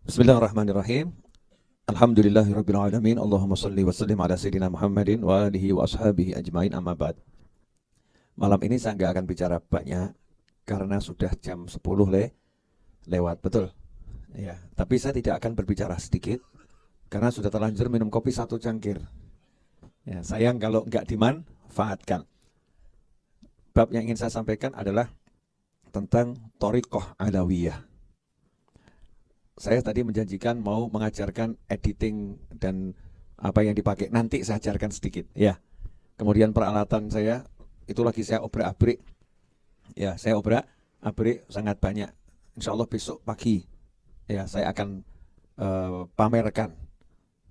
Bismillahirrahmanirrahim. Alhamdulillahirabbil alamin. Allahumma shalli wa sallim ala sayyidina Muhammadin wa alihi wa ashabihi ajmain, amma ba'd. Malam ini saya nggak akan bicara banyak karena sudah jam 10 lewat, betul. Ya, tapi saya tidak akan berbicara sedikit karena sudah terlanjur minum kopi 1 cangkir. Ya, sayang kalau nggak dimanfaatkan. Bab yang ingin saya sampaikan adalah tentang thariqah alawiyah. Saya tadi menjanjikan mau mengajarkan editing dan apa yang dipakai. Nanti saya ajarkan sedikit ya. Kemudian peralatan saya itu lagi saya obrak-abrik. Ya, saya obrak-abrik sangat banyak. Insya Allah besok pagi ya saya akan pamerkan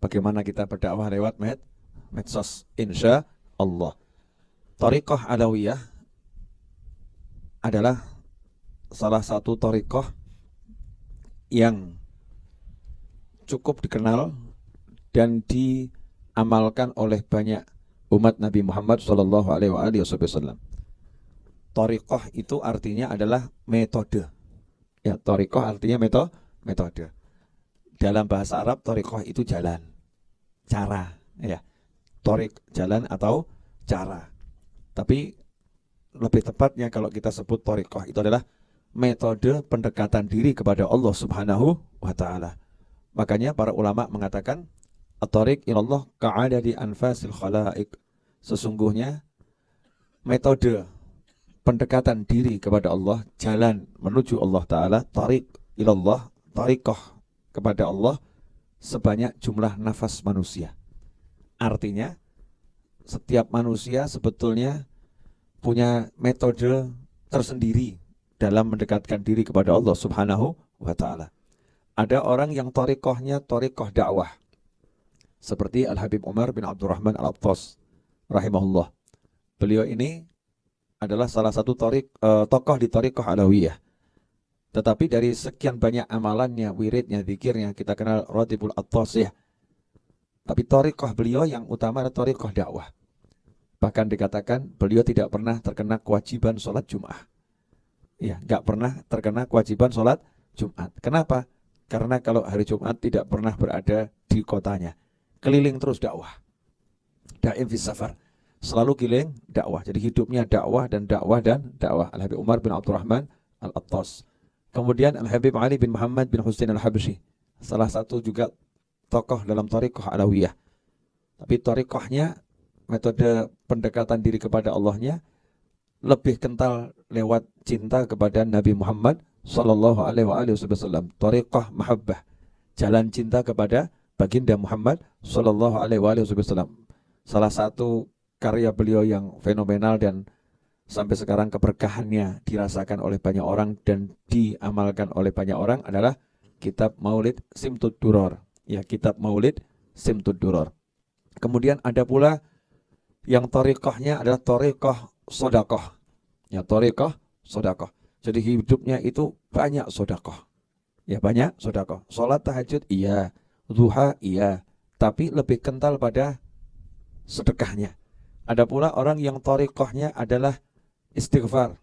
bagaimana kita berdakwah lewat medsos, insya Allah. Thariqah alawiyah adalah salah satu thariqah yang cukup dikenal dan diamalkan oleh banyak umat Nabi Muhammad SAW. Thariqah itu artinya adalah metode. Ya, thariqah artinya metode. Dalam bahasa Arab, thariqah itu jalan, cara. Ya, thariq jalan atau cara. Tapi lebih tepatnya kalau kita sebut thariqah itu adalah metode pendekatan diri kepada Allah Subhanahu wa Ta'ala. Makanya para ulama mengatakan at-thariq ilallah ka'adadi anfasil khalaik. Sesungguhnya metode pendekatan diri kepada Allah, jalan menuju Allah Ta'ala, thariq ilallah, thariqah kepada Allah sebanyak jumlah nafas manusia. Artinya setiap manusia sebetulnya punya metode tersendiri dalam mendekatkan diri kepada Allah Subhanahu wa Ta'ala. Ada orang yang thariqahnya thariqah dakwah, seperti Al-Habib Umar bin Abdurrahman Al-Attas rahimahullah. Beliau ini adalah salah satu tokoh di thariqah alawiyah. Tetapi dari sekian banyak amalannya, wiridnya, zikirnya, kita kenal Ratibul Attas ya. Tapi thariqah beliau yang utama adalah thariqah dakwah. Bahkan dikatakan beliau tidak pernah terkena kewajiban sholat Jum'ah. Ya, nggak pernah terkena kewajiban sholat Jumat. Kenapa? Karena kalau hari Jumat tidak pernah berada di kotanya. Keliling terus dakwah. Da'im fis safar. Selalu keliling dakwah. Jadi hidupnya dakwah dan dakwah dan dakwah. Al-Habib Umar bin Abdurrahman Al-Attas. Kemudian Al-Habib Ali bin Muhammad bin Husain Al-Habsyi. Salah satu juga tokoh dalam thariqah alawiyah. Tapi thariqahnya, metode pendekatan diri kepada Allahnya, lebih kental lewat cinta kepada Nabi Muhammad Sallallahu alaihi wasallam. Thariqah mahabbah, jalan cinta kepada baginda Muhammad Sallallahu alaihi wasallam. Salah satu karya beliau yang fenomenal dan sampai sekarang keberkahannya dirasakan oleh banyak orang dan diamalkan oleh banyak orang adalah kitab Maulid Simtud Duror. Ya, kitab Maulid Simtud Duror. Kemudian ada pula yang thariqahnya adalah thariqah sedekah. Ya, thariqah sedekah. Jadi hidupnya itu banyak sedekah. Ya, banyak sedekah. Salat tahajud iya, duha iya, tapi lebih kental pada sedekahnya. Ada pula orang yang thariqahnya adalah istighfar.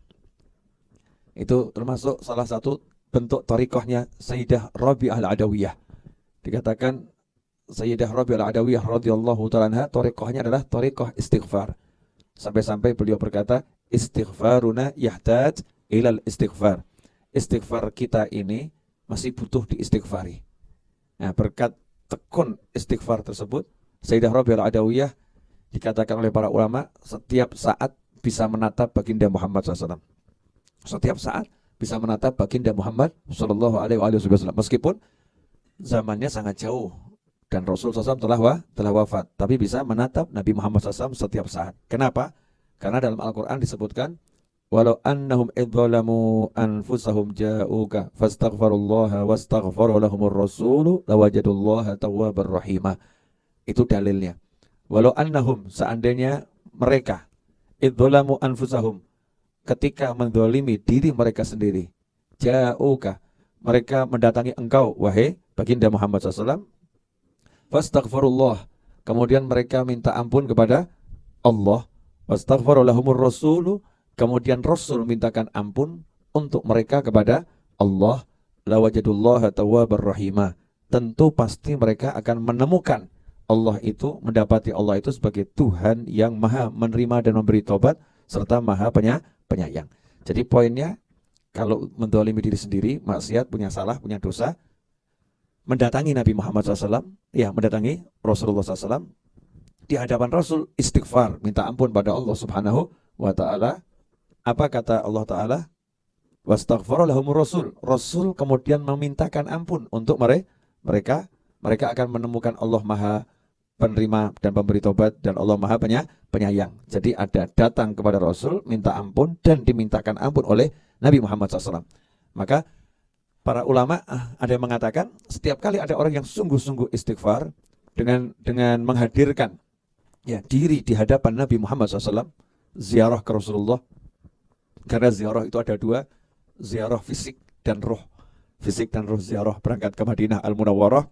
Itu termasuk salah satu bentuk thariqahnya Sayyidah Rabi'ah Al-Adawiyah. Dikatakan Sayyidah Rabi'ah Al-Adawiyah radhiyallahu ta'ala anha, thariqahnya adalah thariqah istighfar. Sampai-sampai beliau berkata, istighfaruna yahtaj ilal istighfar. Istighfar kita ini masih butuh diistighfari. Nah, berkat tekun istighfar tersebut, Sayyidah Rabi'ah Al-Adawiyah dikatakan oleh para ulama setiap saat bisa menatap baginda Muhammad SAW. Setiap saat bisa menatap baginda Muhammad Sallallahu alaihi wasallam. Meskipun zamannya sangat jauh dan Rasul SAW telah wafat, tapi bisa menatap Nabi Muhammad SAW setiap saat. Kenapa? Karena dalam Al-Quran disebutkan, walau annahum idzalamu anfusahum ja'uka fastaghfirullaha wastaghfara lahumur rasulu lawajadullaha tawwabar rahimah. Itu dalilnya. Walau annahum, seandainya mereka idzalamu anfusahum, ketika menzalimi diri mereka sendiri, ja'uka, mereka mendatangi engkau wahai baginda Muhammad SAW, fastaghfirullah, kemudian mereka minta ampun kepada Allah, wastaghfara lahumur rasulu, kemudian Rasul mintakan ampun untuk mereka kepada Allah, lawajadullaha tawwabar rahimah. Tentu pasti mereka akan menemukan Allah itu, mendapati Allah itu sebagai Tuhan yang maha menerima dan memberi tobat serta maha penyayang. Jadi poinnya, kalau mendolimi diri sendiri, maksiat, punya salah, punya dosa, mendatangi Nabi Muhammad SAW, ya mendatangi Rasulullah SAW, di hadapan Rasul istighfar, minta ampun pada Allah Subhanahu wa Ta'ala. Apa kata Allah Ta'ala? Wastaghfara lahumur Rasul. Rasul kemudian memintakan ampun untuk mereka. Mereka akan menemukan Allah maha penerima dan pemberi tobat, dan Allah maha penyayang. Jadi ada datang kepada Rasul, minta ampun, dan dimintakan ampun oleh Nabi Muhammad SAW. Maka para ulama ada yang mengatakan setiap kali ada orang yang sungguh-sungguh istighfar dengan menghadirkan diri di hadapan Nabi Muhammad SAW, ziarah ke Rasulullah. Karena ziarah itu ada dua, ziarah fisik dan roh. Fisik dan roh ziarah, berangkat ke Madinah Al-Munawwarah,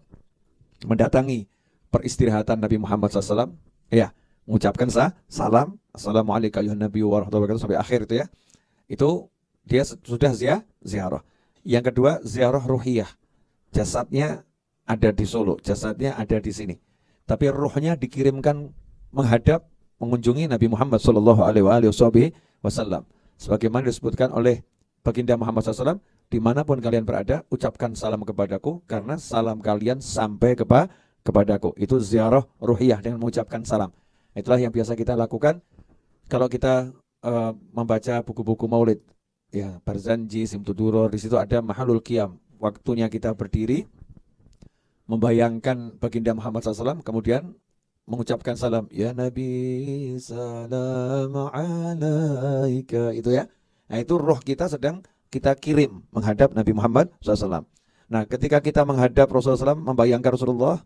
mendatangi peristirahatan Nabi Muhammad SAW, mengucapkan salam, assalamualaikum ayuhan nabi warahmatullahi wabarakatuh, sampai akhir itu ya. Itu dia sudah ziarah. Yang kedua, ziarah ruhiyah. Jasadnya ada di Solo, jasadnya ada di sini, tapi ruhnya dikirimkan menghadap, mengunjungi Nabi Muhammad SAW. Sebagaimana disebutkan oleh baginda Muhammad SAW, dimanapun kalian berada, ucapkan salam kepadaku, karena salam kalian sampai kepadaku. Itu ziarah ruhiyah dengan mengucapkan salam. Itulah yang biasa kita lakukan kalau kita membaca buku-buku maulid. Ya, Barzanji, Simtuduror, di situ ada mahalul qiyam. Waktunya kita berdiri, membayangkan baginda Muhammad SAW, kemudian mengucapkan salam, ya Nabi salam alaika, itu ya. Nah, itu roh kita sedang kita kirim menghadap Nabi Muhammad SAW. Nah, ketika kita menghadap Rasulullah SAW, membayangkan Rasulullah,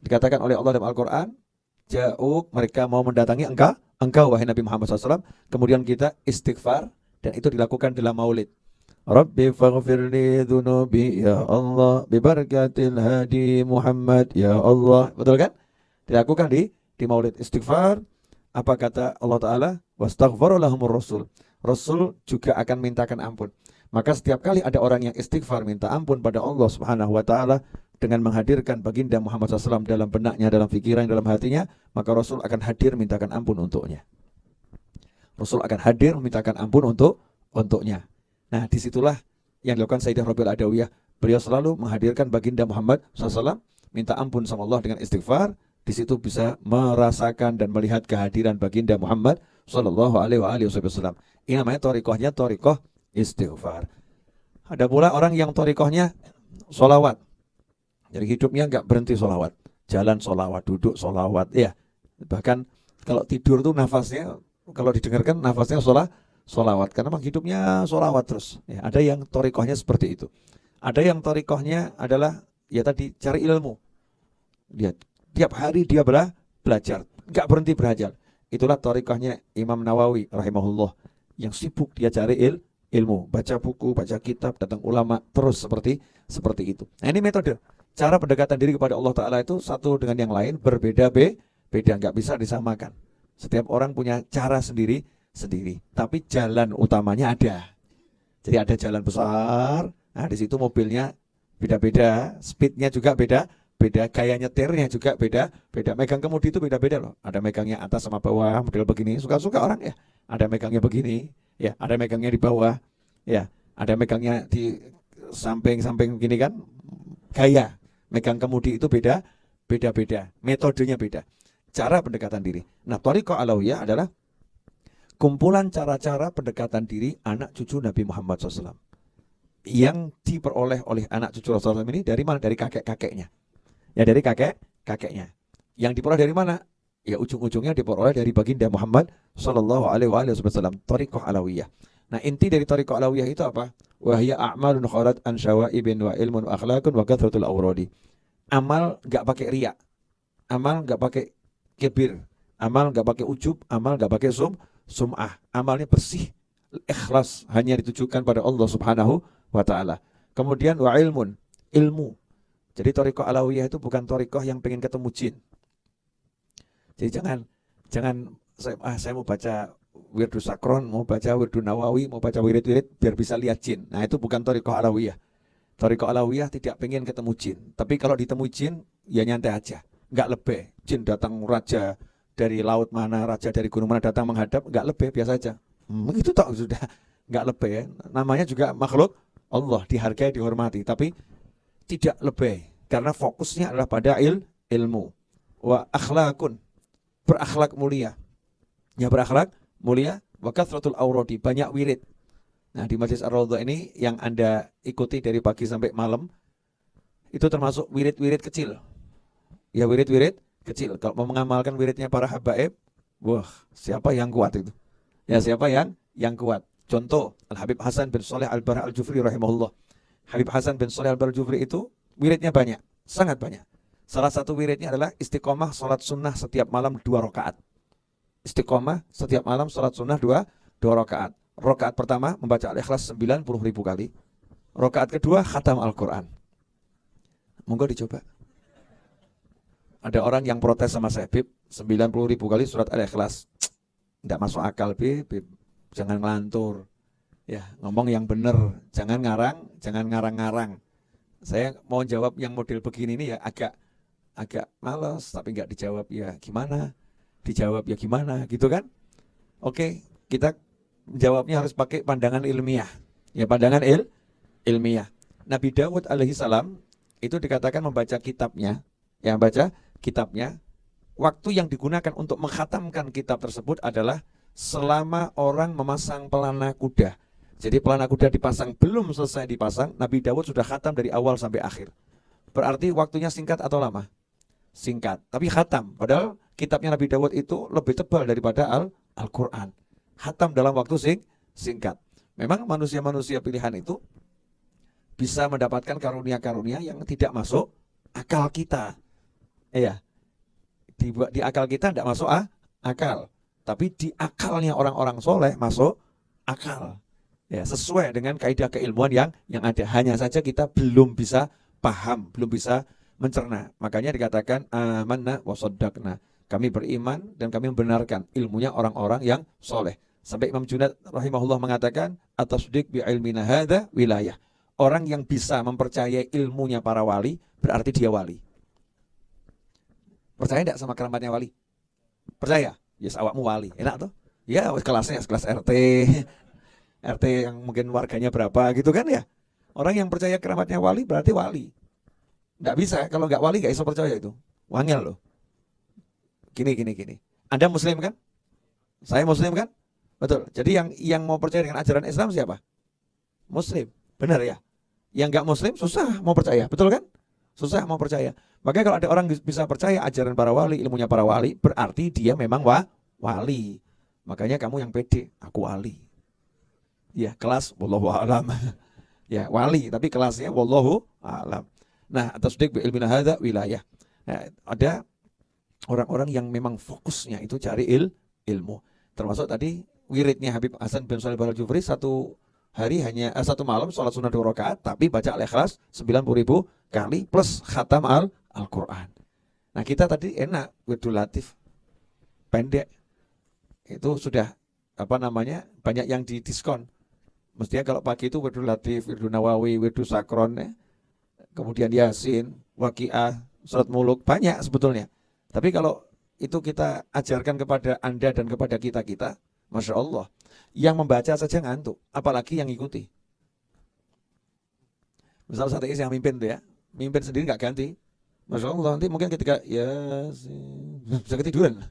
dikatakan oleh Allah dalam Al-Quran, ja'uk, mereka mau mendatangi engkau wahai Nabi Muhammad SAW. Kemudian kita istighfar, dan itu dilakukan dalam maulid. Rabbi faghfirli dhunubi ya Allah bibarakatil hadi Muhammad ya Allah. Betul kan? Dilakukan di maulid istighfar. Apa kata Allah Ta'ala? Wastaghfara lahumur Rasul. Rasul juga akan mintakan ampun. Maka setiap kali ada orang yang istighfar, minta ampun pada Allah Subhanahu wa Ta'ala, dengan menghadirkan baginda Muhammad SAW dalam benaknya, dalam pikiran, dalam hatinya, maka Rasul akan hadir mintakan ampun untuknya. Rasul akan hadir memintakan ampun untuknya. Nah, disitulah yang dilakukan Sayyidah Rabi'ah Adawiyah. Beliau selalu menghadirkan baginda Muhammad SAW, minta ampun sama Allah dengan istighfar. Di situ bisa merasakan dan melihat kehadiran baginda Muhammad SAW. Ini namanya thariqahnya thariqah istighfar. Ada pula orang yang thariqahnya sholawat. Jadi hidupnya nggak berhenti sholawat. Jalan sholawat, duduk sholawat. Ya, bahkan kalau tidur tuh nafasnya, kalau didengarkan nafasnya sholawat. Karena memang hidupnya sholawat terus. Ya, ada yang thariqahnya seperti itu. Ada yang thariqahnya adalah ya tadi cari ilmu. Dia tiap hari dia belajar, nggak berhenti belajar. Itulah thariqahnya Imam Nawawi rahimahullah, yang sibuk dia cari ilmu, baca buku, baca kitab, datang ulama, terus seperti itu. Nah, ini metode. Cara pendekatan diri kepada Allah Ta'ala itu satu dengan yang lain berbeda-beda, nggak bisa disamakan. Setiap orang punya cara sendiri, tapi jalan utamanya ada. Jadi ada jalan besar. Nah, di situ mobilnya beda-beda, speednya juga beda, gaya nyetirnya juga beda. Megang kemudi itu beda-beda loh. Ada megangnya atas sama bawah, model begini. Suka-suka orang ya. Ada megangnya begini, ya. Ada megangnya di bawah, ya. Ada megangnya di samping-samping gini kan. Gaya megang kemudi itu beda. Metodenya beda. Cara pendekatan diri. Nah, thariqah alawiyah adalah kumpulan cara-cara pendekatan diri anak cucu Nabi Muhammad SAW. Yang diperoleh oleh anak cucu Rasulullah ini dari mana? Dari kakek-kakeknya. Ya, dari kakeknya. Yang diperoleh dari mana? Ya, ujung-ujungnya diperoleh dari baginda Muhammad sallallahu alaihi wasallam. Thariqah alawiyah. Nah, inti dari thariqah alawiyah itu apa? Wa hiya a'malun khalat an syawaibin wa ilmun wa akhlaqun wa kathratul awradi. Amal enggak pakai riya. Amal enggak pakai kibir. Amal enggak pakai ujub, amal enggak pakai sum'ah. Amalnya bersih, ikhlas, hanya ditujukan pada Allah Subhanahu wa Ta'ala. Kemudian wa ilmu. Jadi thariqah alawiyah itu bukan thariqah yang pengen ketemu jin. Jadi jangan saya mau baca wirdu sakron, mau baca wirdu nawawi, mau baca wirid-wirid biar bisa lihat jin. Nah, itu bukan thariqah alawiyah. Thariqah Alawiyah tidak pengen ketemu jin. Tapi kalau ditemu jin, ya nyantai aja. Nggak lebih. Jin datang raja dari laut mana, raja dari gunung mana datang menghadap, nggak lebih, biasa aja. Itu tak sudah. Nggak lebih ya. Namanya juga makhluk Allah, dihargai, dihormati. Tapi tidak lebih. Karena fokusnya adalah pada ilmu. Wa akhlakun. Berakhlak mulia. Ya berakhlak mulia. Wa kathratul awrodi. Banyak wirid. Nah di Majlis Ar-Raudhah ini yang Anda ikuti dari pagi sampai malam, itu termasuk wirid-wirid kecil. Ya wirid-wirid kecil. Kalau mau mengamalkan wiridnya para habaib, wah siapa yang kuat itu? Ya siapa yang kuat? Contoh Al-Habib Hasan bin Shalih Al-Bara Al-Jufri rahimahullah. Habib Hasan bin Shalih Al-Bara Al-Jufri itu wiridnya banyak, sangat banyak. Salah satu wiridnya adalah istiqomah sholat sunnah setiap malam 2 rakaat. Istiqomah setiap malam sholat sunnah 2 rakaat. Rakaat pertama membaca Al-Ikhlas 90.000 kali. Rakaat kedua khatam Al-Quran. Monggo dicoba. Ada orang yang protes sama saya, Bib, 90.000 kali surat Al-Ikhlas. Tidak masuk akal, Bib. Jangan ngelantur. Ya, ngomong yang benar. Jangan ngarang-ngarang. Saya mau jawab yang model begini ini ya agak malas, tapi nggak dijawab ya gimana? Dijawab ya gimana, gitu kan? Oke, kita jawabnya harus pakai pandangan ilmiah. Ya, pandangan ilmiah. Nabi Dawud alaihi salam itu dikatakan membaca kitabnya, waktu yang digunakan untuk mengkhatamkan kitab tersebut adalah selama orang memasang pelana kuda. Jadi pelana kuda dipasang, belum selesai dipasang, Nabi Dawud sudah khatam dari awal sampai akhir. Berarti waktunya singkat atau lama? Singkat, tapi khatam. Padahal kitabnya Nabi Dawud itu lebih tebal daripada Al-Quran. Khatam dalam waktu singkat. Memang manusia-manusia pilihan itu bisa mendapatkan karunia-karunia yang tidak masuk akal kita. Iya, di akal kita tidak masuk akal. Tapi di akalnya orang-orang soleh masuk akal. Ya, sesuai dengan kaidah keilmuan yang ada. Hanya saja kita belum bisa paham, belum bisa mencerna. Makanya dikatakan amanna wa shaddaqna. Kami beriman dan kami membenarkan ilmunya orang-orang yang soleh. Sampai Imam Junaid rahimahullah mengatakan atasdiq bi ilmina hadza wilayah. Orang yang bisa mempercayai ilmunya para wali berarti dia wali. Percaya tidak sama keramatnya wali? Percaya? Yes, awakmu wali. Enak tuh? Ya, kelasnya kelas RT yang mungkin warganya berapa gitu kan ya. Orang yang percaya keramatnya wali berarti wali. Nggak bisa, kalau nggak wali nggak bisa percaya itu. Wangel loh. Gini. Anda muslim kan? Saya muslim kan? Betul. Jadi yang mau percaya dengan ajaran Islam siapa? Muslim. Benar ya? Yang nggak muslim susah mau percaya. Betul kan? Susah mau percaya. Makanya kalau ada orang bisa percaya ajaran para wali, ilmunya para wali, berarti dia memang wali. Makanya kamu yang pede, aku wali. Ya, kelas wallahu a'lam. Ya, wali, tapi kelasnya wallahu a'lam. Nah, tasdiq bi ilmina hadza wilayah. Nah, ada orang-orang yang memang fokusnya itu cari ilmu. Termasuk tadi wiridnya Habib Hasan bin Shalih Al-Jufri satu malam sholat sunnah 2 rakaat, tapi baca Al-Ikhlas 90.000 kali plus khatam Al-Quran. Nah, kita tadi enak wirdul latif pendek. Itu sudah banyak yang didiskon. Mestinya kalau pagi itu wirdul latif, wirdul nawawi, wirdul sakron, kemudian yasin, waqiah, surat muluk, banyak sebetulnya. Tapi kalau itu kita ajarkan kepada Anda dan kepada kita, Masya Allah, yang membaca saja ngantuk, apalagi yang ngikuti. Misal saat ini yang mimpin tuh ya, mimpin sendiri nggak ganti, Masya Allah, nanti mungkin ketika bisa ketiduran,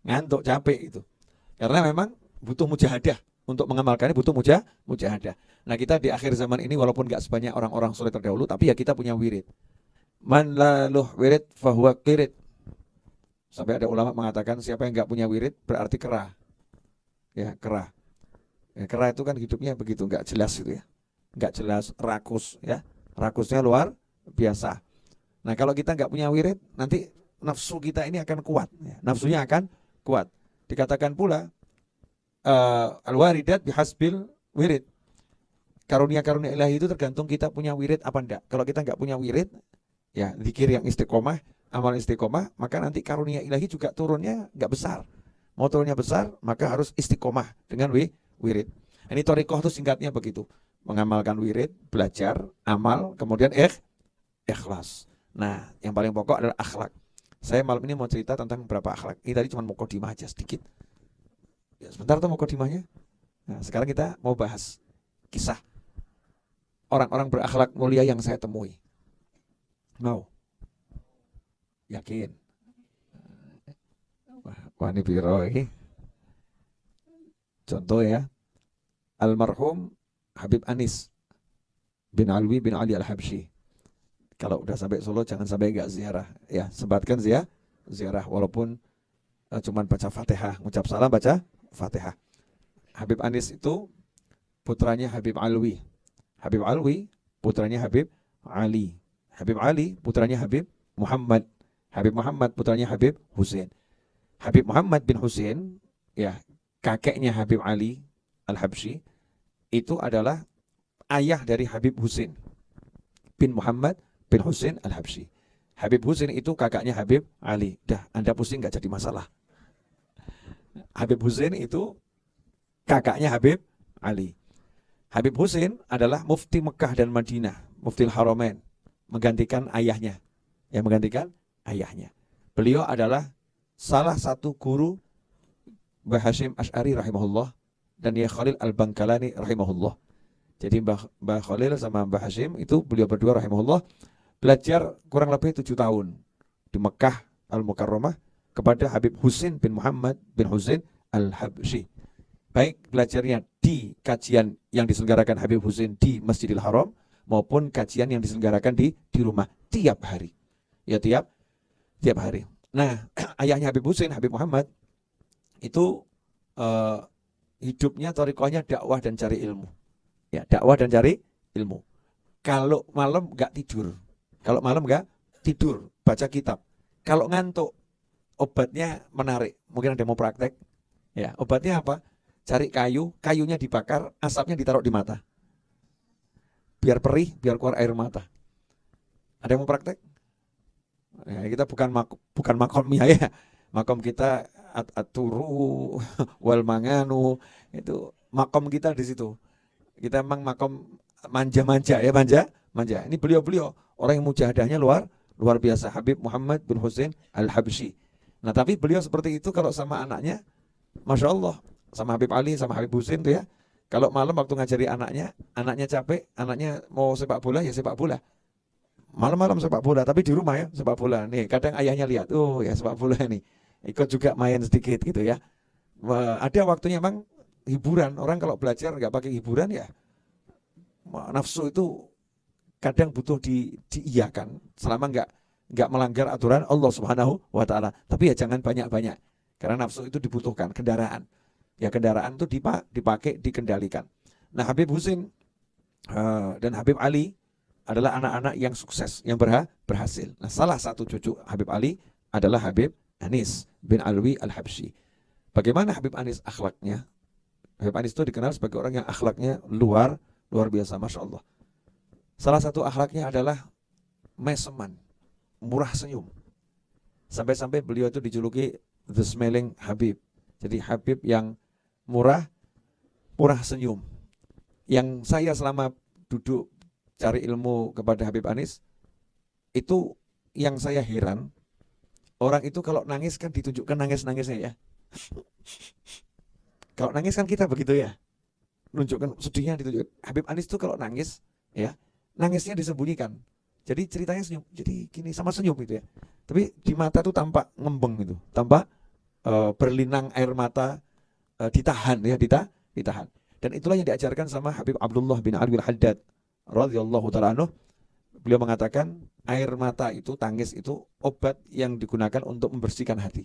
ngantuk, capek itu. Karena memang butuh mujahadah. Untuk mengamalkannya butuh mujahadah. Nah, kita di akhir zaman ini walaupun gak sebanyak orang-orang soleh terdahulu, tapi ya kita punya wirid. Man laluh wirid fahuwa qirid. Sampai ada ulama mengatakan siapa yang gak punya wirid berarti kerah. Ya, kerah. Ya, kerah itu kan hidupnya begitu, gak jelas gitu ya. Gak jelas, rakus ya. Rakusnya luar biasa. Nah, kalau kita gak punya wirid, nanti nafsu kita ini akan kuat. Ya. Nafsunya akan kuat. Dikatakan pula al-waridat bihasbil wirid. Karunia-karunia ilahi itu tergantung kita punya wirid apa enggak. Kalau kita enggak punya wirid, ya zikir yang istiqomah, amal istiqomah, maka nanti karunia ilahi juga turunnya enggak besar. Mau turunnya besar, maka harus istiqomah dengan wirid. Ini thariqah itu singkatnya begitu. mengamalkan wirid, belajar, amal, kemudian ikhlas. Nah, yang paling pokok adalah akhlak. Saya malam ini mau cerita tentang beberapa akhlak. Ini tadi cuma mukadimah aja sedikit. Ya, sebentar tuh mukadimahnya. Nah, sekarang kita mau bahas kisah orang-orang berakhlak mulia yang saya temui. Mau? Yakin? Wah ini biro ini. Contoh ya, almarhum Habib Anis bin Alwi bin Ali Al-Habsyi. Kalau udah sampai Solo jangan sampai enggak ziarah. Ya, sempatkan ziarah walaupun cuman baca Fatihah, ngucap salam baca Fatihah. Habib Anis itu putranya Habib Alwi. Habib Alwi putranya Habib Ali. Habib Ali putranya Habib Muhammad. Habib Muhammad putranya Habib Husain. Habib Muhammad bin Husain, ya, kakeknya Habib Ali Al-Habsyi, itu adalah ayah dari Habib Husain bin Muhammad bin Husain Al-Habsyi. Habib Husain itu kakaknya Habib Ali. Dah, Anda pusing gak jadi masalah. Habib Husain itu kakaknya Habib Ali. Habib Husain adalah mufti Mekah dan Madinah, mufti Haramain, menggantikan ayahnya. Yang menggantikan ayahnya. Beliau adalah salah satu guru Mbah Hashim Asy'ari rahimahullah dan Syekh Khalil Al-Bangkalani rahimahullah. Jadi Mbah Khalil sama Mbah Hashim itu beliau berdua rahimahullah belajar kurang lebih 7 tahun di Mekah Al-Mukarramah kepada Habib Husain bin Muhammad bin Husain Al-Habsyi. Baik belajarnya di kajian yang diselenggarakan Habib Husain di Masjidil Haram maupun kajian yang diselenggarakan di rumah tiap hari. Ya tiap hari. Nah, ayahnya Habib Husain, Habib Muhammad itu hidupnya thariqahnya dakwah dan cari ilmu. Ya, dakwah dan cari ilmu. Kalau malam enggak tidur. Kalau malam enggak tidur, baca kitab. Kalau ngantuk, obatnya menarik. Mungkin ada yang mau praktek. Ya, obatnya apa? Cari kayu, kayunya dibakar, asapnya ditaruh di mata. Biar perih, biar keluar air mata. Ada yang mau praktek? Ya, kita bukan makomnya ya. Makom kita aturu wal manganu, itu makom kita di situ. Kita memang makom manja-manja ya, manja. Ini beliau orang yang mujahadahnya luar biasa, Habib Muhammad bin Husain Al-Habsyi. Nah, tapi beliau seperti itu kalau sama anaknya, Masya Allah, sama Habib Ali, sama Habib Husain tuh ya. Kalau malam waktu ngajari anaknya capek, anaknya mau sepak bola ya sepak bola. Malam-malam sepak bola, tapi di rumah ya sepak bola. Nih, kadang ayahnya lihat, oh ya sepak bola nih. Ikut juga main sedikit gitu ya. Ada waktunya memang hiburan. Orang kalau belajar nggak pakai hiburan ya, nafsu itu kadang butuh diiyakan selama nggak melanggar aturan Allah Subhanahu wa taala. Tapi ya jangan banyak-banyak. Karena nafsu itu dibutuhkan kendaraan. Ya kendaraan itu dipakai, dikendalikan. Nah, Habib Husain dan Habib Ali adalah anak-anak yang sukses, yang berhasil. Nah, salah satu cucu Habib Ali adalah Habib Anis bin Alwi Al-Habsyi. Bagaimana Habib Anis akhlaknya? Habib Anis itu dikenal sebagai orang yang akhlaknya luar biasa, Masya Allah. Salah satu akhlaknya adalah meseman, murah senyum. Sampai-sampai beliau itu dijuluki The Smiling Habib. Jadi Habib yang murah senyum. Yang saya selama duduk cari ilmu kepada Habib Anis, itu yang saya heran, orang itu kalau nangis kan ditunjukkan nangis-nangisnya ya. Kalau nangis kan kita begitu ya, menunjukkan sedihnya ditunjukkan. Habib Anis itu kalau nangis ya, nangisnya disembunyikan. Jadi ceritanya senyum, jadi gini sama senyum gitu ya. Tapi di mata tuh tampak ngembeng gitu, tampak berlinang air mata, ditahan ya, ditahan. Dan itulah yang diajarkan sama Habib Abdullah bin Alwi Al-Haddad radhiyallahu ta'ala anhu. Beliau mengatakan air mata itu, tangis itu obat yang digunakan untuk membersihkan hati.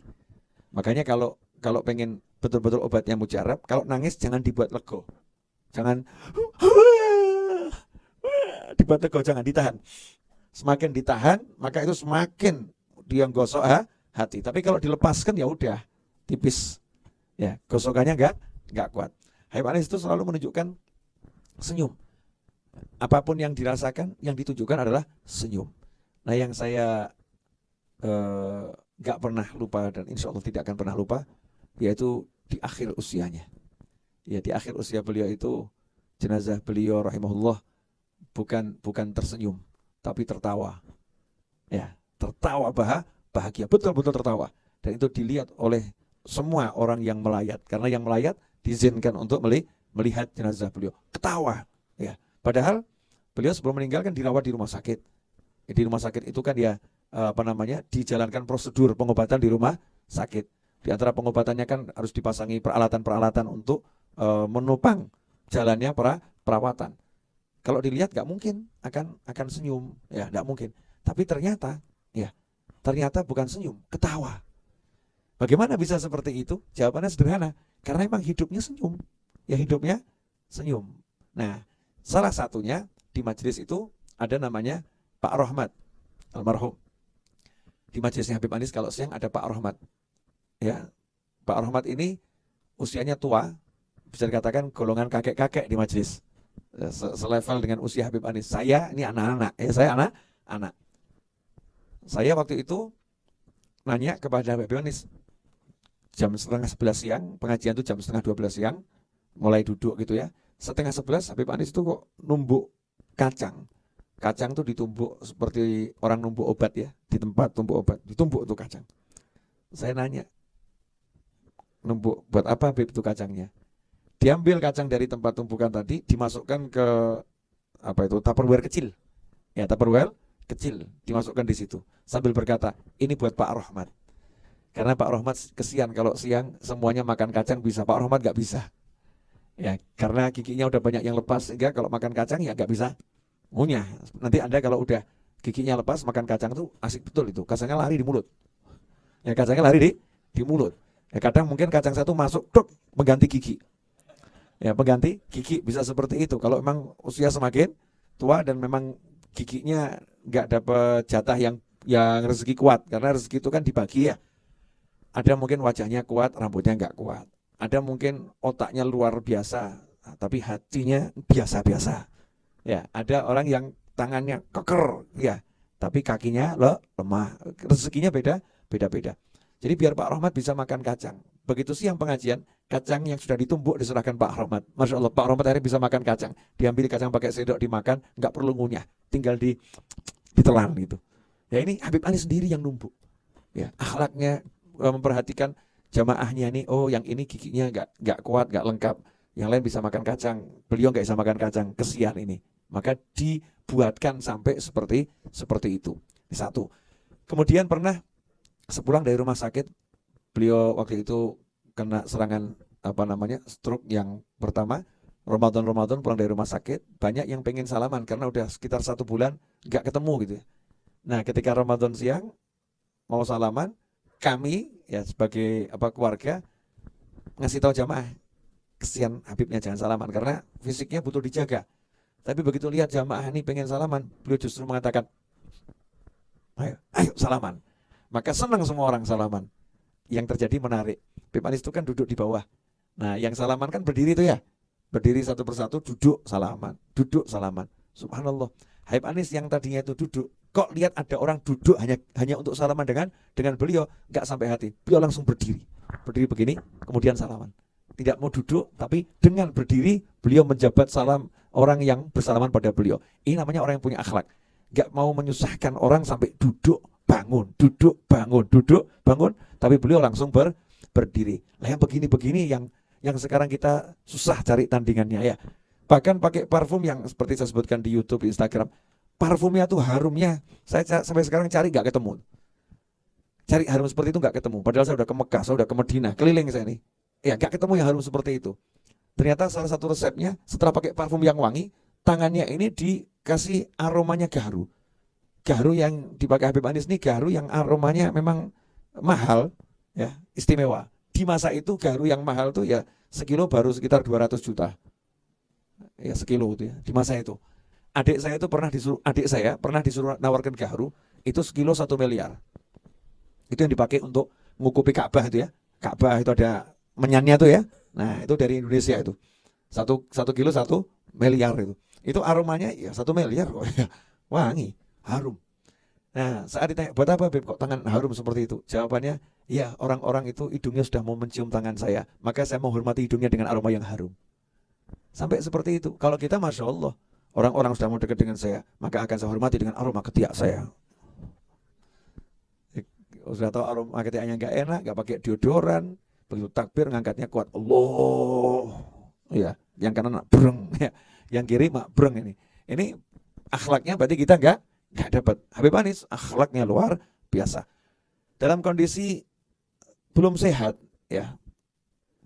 Makanya kalau pengen betul-betul obat yang mujarab, kalau nangis jangan dibuat lego. Jangan dibuat lego, jangan ditahan. Semakin ditahan, maka itu semakin dia gosok hati. Tapi kalau dilepaskan ya udah tipis. Ya, gosokannya enggak kuat. Habib Anis itu selalu menunjukkan senyum. Apapun yang dirasakan, yang ditunjukkan adalah senyum. Nah, yang saya gak pernah lupa dan insya Allah tidak akan pernah lupa, yaitu di akhir usianya. Ya, di akhir usia beliau itu jenazah beliau rahimahullah bukan tersenyum, tapi tertawa. Ya, tertawa bahagia, betul-betul tertawa. Dan itu dilihat oleh semua orang yang melayat, karena yang melayat diizinkan untuk melihat jenazah beliau. Ketawa. Ya, padahal beliau sebelum meninggal kan dirawat di rumah sakit. Di rumah sakit itu kan ya dijalankan prosedur pengobatan di rumah sakit. Di antara pengobatannya kan harus dipasangi peralatan-peralatan untuk menopang jalannya perawatan. Kalau dilihat nggak mungkin akan senyum, ya nggak mungkin. Tapi ternyata bukan senyum, ketawa. Bagaimana bisa seperti itu? Jawabannya sederhana, karena memang hidupnya senyum. Ya hidupnya senyum. Nah, salah satunya di majelis itu ada namanya Pak Rohmat, almarhum. Di majelisnya Habib Anis kalau siang ada Pak Rohmat. Ya, Pak Rohmat ini usianya tua, bisa dikatakan golongan kakek-kakek di majelis. Selevel dengan usia Habib Anis. Saya ini anak-anak, saya anak-anak. Saya waktu itu nanya kepada Habib Anis, jam 10:30 siang, pengajian itu jam 10:30 siang, mulai duduk gitu ya. 10:30 Habib Anis itu kok numbuk kacang. Kacang itu ditumbuk seperti orang numbuk obat ya, di tempat tumbuk obat, ditumbuk tuh kacang. Saya nanya, numbuk buat apa Habib itu kacangnya? Diambil kacang dari tempat tumpukan tadi, dimasukkan ke Tupperware kecil. Ya, Tupperware kecil dimasukkan di situ. Sambil berkata, ini buat Pak Rohmat. Karena Pak Rohmat kesian kalau siang semuanya makan kacang bisa, Pak Rohmat nggak bisa. Ya, karena giginya udah banyak yang lepas sehingga kalau makan kacang ya nggak bisa ngunyah. Nanti Anda kalau udah giginya lepas makan kacang itu asik betul itu. Kacangnya lari di mulut. Ya, kacangnya lari di mulut. Ya, kadang mungkin kacang satu masuk mengganti gigi. Ya, pengganti gigi bisa seperti itu. Kalau memang usia semakin tua dan memang giginya nggak dapat jatah yang rezeki kuat, karena rezeki itu kan dibagi ya. Ada mungkin wajahnya kuat, rambutnya nggak kuat. Ada mungkin otaknya luar biasa, tapi hatinya biasa-biasa. Ya, ada orang yang tangannya keker, ya, tapi kakinya lemah. Rezekinya beda-beda. Jadi biar Pak Rohmat bisa makan kacang. Begitu siang pengajian, kacang yang sudah ditumbuk diserahkan Pak Rohmat. Masya Allah, Pak Rohmat akhirnya bisa makan kacang. Diambil kacang pakai sendok dimakan, nggak perlu ngunyah, tinggal ditelan gitu. Ya, ini Habib Anis sendiri yang numbuk. Ya, akhlaknya memperhatikan jamaahnya nih. Oh, yang ini giginya nggak kuat, nggak lengkap. Yang lain bisa makan kacang, beliau nggak bisa makan kacang. Kesian ini. Maka dibuatkan sampai seperti itu. Satu. Kemudian pernah sepulang dari rumah sakit, beliau waktu itu kena serangan stroke yang pertama. Ramadan pulang dari rumah sakit, banyak yang pengen salaman karena udah sekitar 1 bulan nggak ketemu gitu ya. Nah, ketika Ramadan siang mau salaman, kami ya sebagai keluarga ngasih tahu jamaah, kesian Habibnya jangan salaman karena fisiknya butuh dijaga. Tapi begitu lihat jamaah ini pengen salaman, beliau justru mengatakan, ayo salaman. Maka senang semua orang salaman. Yang terjadi menarik. Habib Anis itu kan duduk di bawah. Nah, yang salaman kan berdiri itu ya. Berdiri satu persatu, duduk salaman. Subhanallah. Habib Anis yang tadinya itu duduk, kok lihat ada orang duduk hanya untuk salaman dengan beliau, nggak sampai hati. Beliau langsung berdiri begini, kemudian salaman. Tidak mau duduk, tapi dengan berdiri beliau menjabat salam orang yang bersalaman pada beliau. Ini namanya orang yang punya akhlak. Nggak mau menyusahkan orang sampai duduk bangun, tapi beliau langsung berdiri. Lah yang begini-begini yang sekarang kita susah cari tandingannya ya. Bahkan pakai parfum yang seperti saya sebutkan di YouTube, di Instagram, parfumnya tuh harumnya saya sampai sekarang cari nggak ketemu. Cari harum seperti itu nggak ketemu. Padahal saya udah ke Mekah, saya udah ke Madinah, keliling saya nih. Ya nggak ketemu yang harum seperti itu. Ternyata salah satu resepnya setelah pakai parfum yang wangi, tangannya ini dikasih aromanya gaharu. Gaharu yang dipakai Habib Anis ini gaharu yang aromanya memang mahal, ya istimewa. Di masa itu gaharu yang mahal tuh ya sekilo baru sekitar 200 juta. Ya sekilo itu ya di masa itu. Adik saya pernah disuruh nawarkan gaharu itu sekilo 1 miliar. Itu yang dipakai untuk mengukupi Ka'bah itu ya. Ka'bah itu ada menyannya tuh ya. Nah, itu dari Indonesia itu. 1 kilo 1 miliar itu. Itu aromanya ya 1 miliar kok ya. Wangi, harum. Nah, saat ditanya, buat apa Beb kok tangan harum seperti itu? Jawabannya, ya orang-orang itu hidungnya sudah mau mencium tangan saya, maka saya menghormati hidungnya dengan aroma yang harum. Sampai seperti itu. Kalau kita Masya Allah, orang-orang sudah mau dekat dengan saya, maka akan saya hormati dengan aroma ketiak saya. Sudah tahu aroma ketiaknya nggak enak, nggak pakai deodoran, begitu takbir ngangkatnya kuat. Allah. Ya, yang kanan mak breng, ya. Yang kiri mak breng ini. Ini akhlaknya berarti kita nggak dapat. Habib Anis akhlaknya luar biasa. Dalam kondisi belum sehat, ya.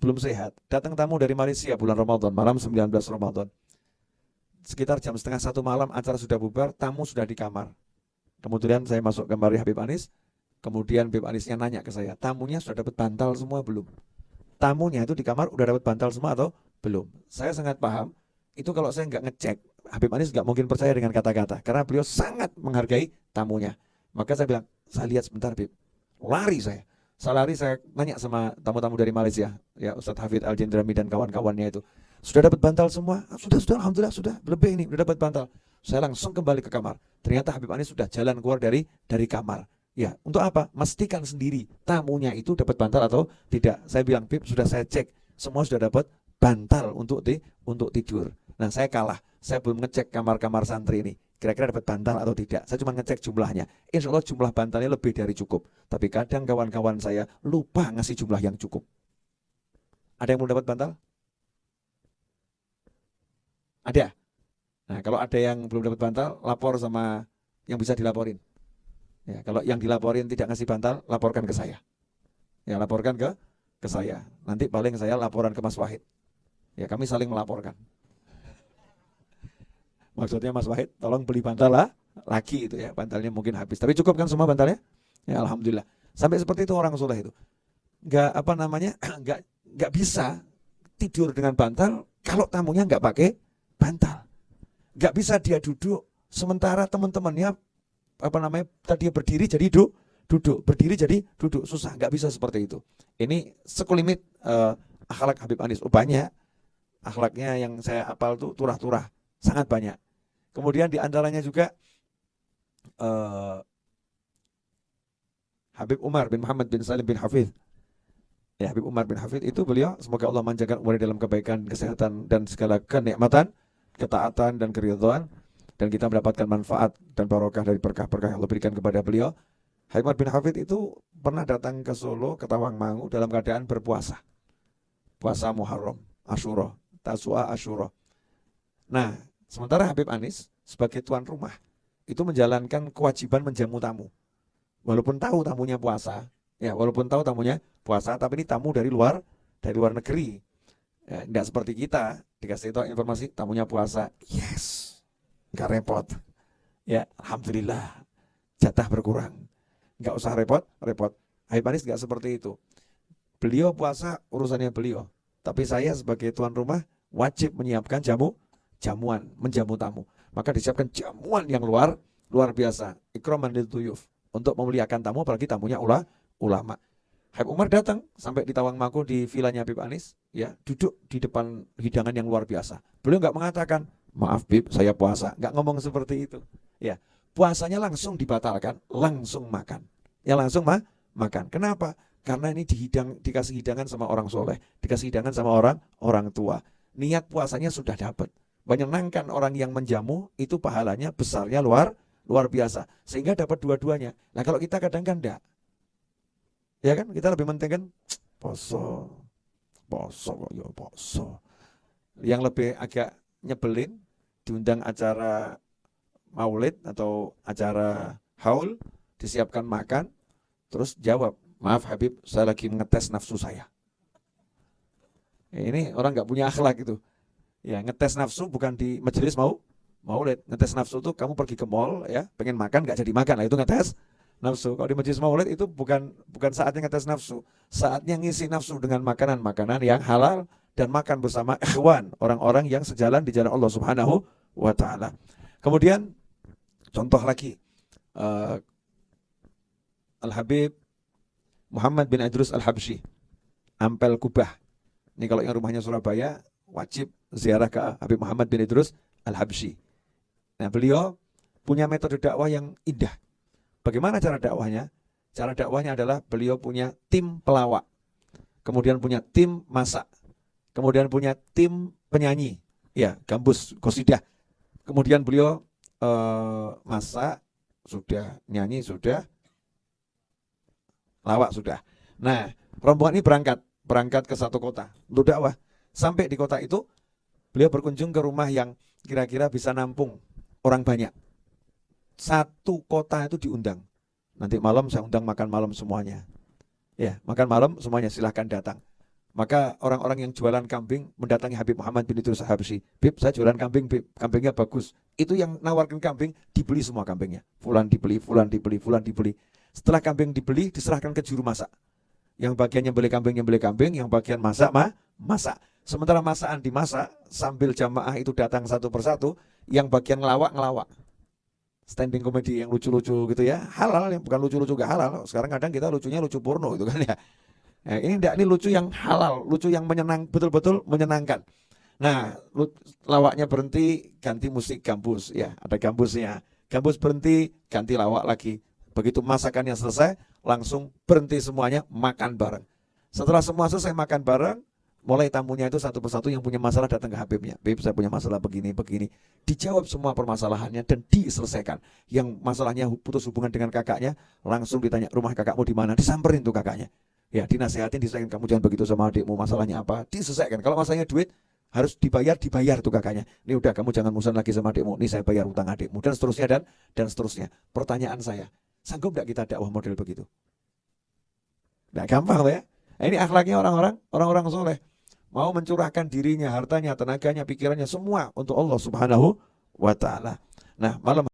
Belum sehat. Datang tamu dari Malaysia bulan Ramadan, malam 19 Ramadan. Sekitar jam setengah 1 malam acara sudah bubar, tamu sudah di kamar. Kemudian saya masuk kamar Habib Anis. Kemudian Habib Anisnya nanya ke saya, tamunya sudah dapat bantal semua belum? Tamunya itu di kamar udah dapat bantal semua atau belum? Saya sangat paham, itu kalau saya nggak ngecek, Habib Anis nggak mungkin percaya dengan kata-kata. Karena beliau sangat menghargai tamunya. Maka saya bilang, saya lihat sebentar Habib. Lari saya. Saya nanya sama tamu-tamu dari Malaysia, ya Ustadz Hafidh Al-Jendrami dan kawan-kawannya itu, sudah dapat bantal semua? Sudah, alhamdulillah sudah, lebih ini, sudah dapat bantal. Saya langsung kembali ke kamar. Ternyata Habib Anis sudah jalan keluar dari kamar. Ya, untuk apa? Memastikan sendiri tamunya itu dapat bantal atau tidak. Saya bilang, Bib, sudah saya cek, semua sudah dapat bantal untuk tidur. Nah, saya kalah. Saya belum ngecek kamar-kamar santri ini. Kira-kira dapat bantal atau tidak. Saya cuma ngecek jumlahnya. Insya Allah jumlah bantalnya lebih dari cukup. Tapi kadang kawan-kawan saya lupa ngasih jumlah yang cukup. Ada yang belum dapat bantal? Ada. Nah, kalau ada yang belum dapat bantal, lapor sama yang bisa dilaporin. Ya, kalau yang dilaporin tidak ngasih bantal, laporkan ke saya. Ya, laporkan ke saya. Nanti paling saya laporan ke Mas Wahid. Ya, kami saling melaporkan. Maksudnya Mas Wahid, tolong beli bantal lah lagi itu ya, bantalnya mungkin habis. Tapi cukup kan semua bantalnya? Ya alhamdulillah. Sampai seperti itu orang soleh itu. Nggak bisa tidur dengan bantal kalau tamunya nggak pakai bantal. Nggak bisa dia duduk sementara teman-temannya tadi berdiri jadi duduk, berdiri jadi duduk, susah, nggak bisa seperti itu. Ini sekulimit akhlak Habib Anis. Banyak akhlaknya yang saya hafal tuh turah-turah, sangat banyak. Kemudian diantaranya juga Habib Umar bin Muhammad bin Salim bin Hafidh. Ya, Habib Umar bin Hafidh itu beliau, semoga Allah manjakan umurnya dalam kebaikan, kesehatan dan segala kenikmatan, ketaatan dan keridhaan, dan kita mendapatkan manfaat dan barokah dari berkah-berkah yang Allah berikan kepada beliau. Habib Umar bin Hafidh itu pernah datang ke Solo, ke Tawangmangu dalam keadaan berpuasa. Puasa Muharram, Asyura, Tasu'a Asyura. Nah, sementara Habib Anis sebagai tuan rumah itu menjalankan kewajiban menjamu tamu. Walaupun tahu tamunya puasa, tapi ini tamu dari luar negeri. Ya, tidak seperti kita dikasih tahu informasi tamunya puasa, yes, nggak repot. Ya, alhamdulillah, jatah berkurang, nggak usah repot. Habib Anis nggak seperti itu. Beliau puasa urusannya beliau, tapi saya sebagai tuan rumah wajib menyiapkan jamuan, menjamu tamu. Maka disiapkan jamuan yang luar biasa, ikraman lil duyuf, untuk memuliakan tamu, apalagi tamunya ulama. Habib Umar datang sampai di Tawangmangu di vilanya Habib Anis, ya, duduk di depan hidangan yang luar biasa. Beliau nggak mengatakan, maaf Bib, saya puasa, nggak ngomong seperti itu. Ya, puasanya langsung dibatalkan, langsung makan. Ya langsung makan. Kenapa? Karena ini dikasih hidangan sama orang soleh, dikasih hidangan sama orang tua. Niat puasanya sudah dapat. Menyenangkan orang yang menjamu itu pahalanya besarnya luar biasa, sehingga dapat dua-duanya. Nah kalau kita kadang kan enggak, ya kan, kita lebih penting kan poso. Yang lebih agak nyebelin, diundang acara maulid atau acara haul, disiapkan makan, terus jawab, maaf Habib, saya lagi ngetes nafsu saya. Ini orang nggak punya akhlak itu. Ya, ngetes nafsu bukan di majelis maulid. Ngetes nafsu itu kamu pergi ke mall, ya, pengen makan nggak jadi makan, lah itu ngetes nafsu. Kalau di majelis maulid itu bukan saatnya ngetes nafsu, saatnya ngisi nafsu dengan makanan yang halal dan makan bersama ikhwan, orang-orang yang sejalan di jalan Allah Subhanahu wa taala. Kemudian contoh lagi, Al-Habib Muhammad bin Idrus Al-Habsyi, Ampel Kubah. Ini kalau yang rumahnya Surabaya wajib ziarah ke Habib Muhammad bin Idrus Al-Habsyi. Nah, beliau punya metode dakwah yang indah. Bagaimana cara dakwahnya? Cara dakwahnya adalah beliau punya tim pelawak, kemudian punya tim masak, kemudian punya tim penyanyi, Ya, gambus qasidah. Kemudian beliau masak, sudah nyanyi, sudah lawak, sudah. Nah, rombongan ini berangkat ke satu kota untuk dakwah. Sampai di kota itu, beliau berkunjung ke rumah yang kira-kira bisa nampung orang banyak. Satu kota itu diundang. Nanti malam saya undang makan malam semuanya. Ya, makan malam semuanya, silahkan datang. Maka orang-orang yang jualan kambing mendatangi Habib Muhammad bin Idris Habsyi. Bib, saya jualan kambing, Bib. Kambingnya bagus. Itu yang nawarkan kambing, dibeli semua kambingnya. Fulan dibeli, fulan dibeli, fulan dibeli. Setelah kambing dibeli, diserahkan ke juru masak. Yang bagian yang beli kambing, yang bagian masak, masak. Sementara masakan dimasak, sambil jamaah itu datang satu persatu, yang bagian ngelawak. Standing komedi yang lucu-lucu gitu ya. Halal, yang bukan lucu-lucu gak halal. Sekarang kadang kita lucunya lucu porno gitu kan ya. Nah, ini lucu yang halal, lucu yang betul-betul menyenangkan. Nah, lawaknya berhenti, ganti musik gambus ya, ada gambusnya. Gambus berhenti, ganti lawak lagi. Begitu masakannya selesai, langsung berhenti semuanya, makan bareng. Setelah semua selesai makan bareng, mulai tamunya itu satu persatu yang punya masalah datang ke Habibnya. Habib, saya punya masalah begini. Dijawab semua permasalahannya dan diselesaikan. Yang masalahnya putus hubungan dengan kakaknya, langsung ditanya, rumah kakakmu di mana? Disamperin tuh kakaknya. Ya, dinasehatin, diselesaikan, kamu jangan begitu sama adikmu, masalahnya apa? Diselesaikan. Kalau masalahnya duit, harus dibayar tuh kakaknya. Ini udah, kamu jangan musuhan lagi sama adikmu. Ini saya bayar utang adikmu, dan seterusnya dan seterusnya. Pertanyaan saya, sanggup enggak kita dakwah model begitu? Enggak gampang loh ya. Nah, ini akhlaknya orang-orang soleh. Mau mencurahkan dirinya, hartanya, tenaganya, pikirannya, semua untuk Allah Subhanahu wa ta'ala. Nah, malam